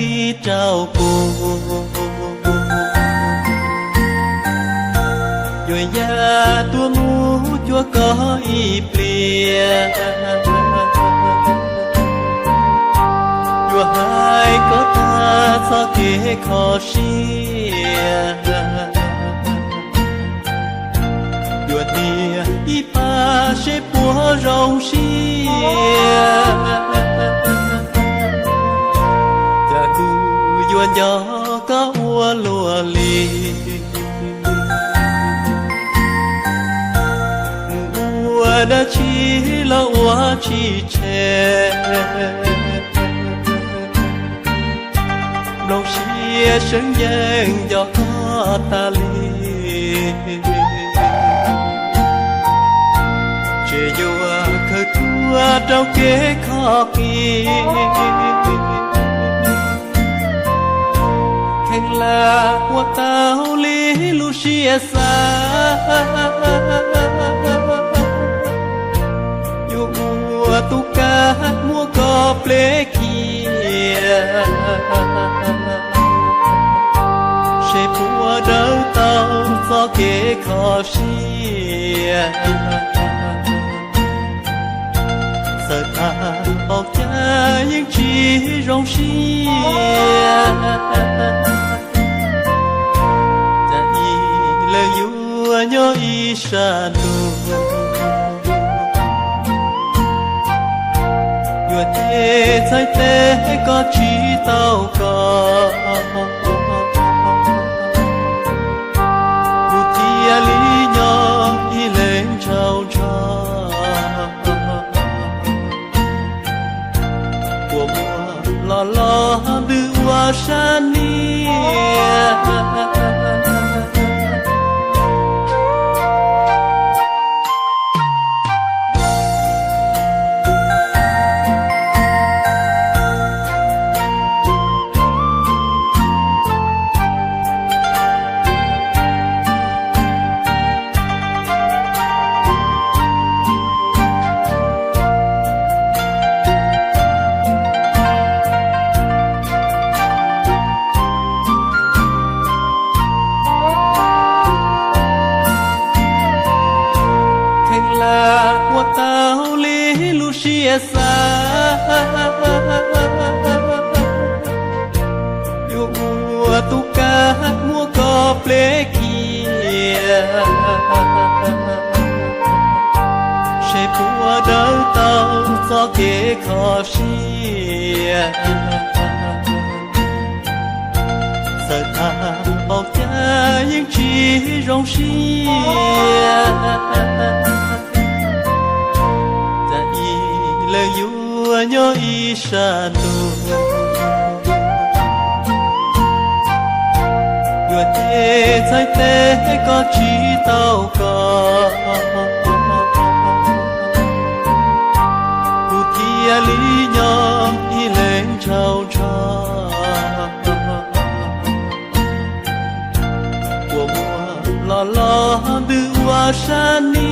khi trao cùng rồi ya tua mu chúa có y plia chúa hai có ta sao kế khó xia chúa tia y pa sẽ bùa rong xia cha cu chúa nhỏ có ua lùa li đã chỉ là quá chỉ trẻ đâu xia sân gian do có ta li chỉ vua khơi tua trong kế khó kỳ khen là qua tao li Lucia sa mua tu ca mua có ple kia sẽ mua đỡ tao do kế khó xia sợ ta học cha những chỉ rong xia cha y lời vua nhớ y sa nụ thế trái tế có chỉ tao có một tia lý nhỏ y lên trao cho của mùa lo lo đưa qua san đi qua tao li Lucia sa yêu mua tu ca mua có ple kia sẽ mua đỡ tao do kế khó xia sợ ta học cha những chỉ rong xia lời vua nhớ y sa nụ người thế trái tế có chỉ tao có một tia lý nhỏ y lên trao cho của mùa lo lo đưa qua san đi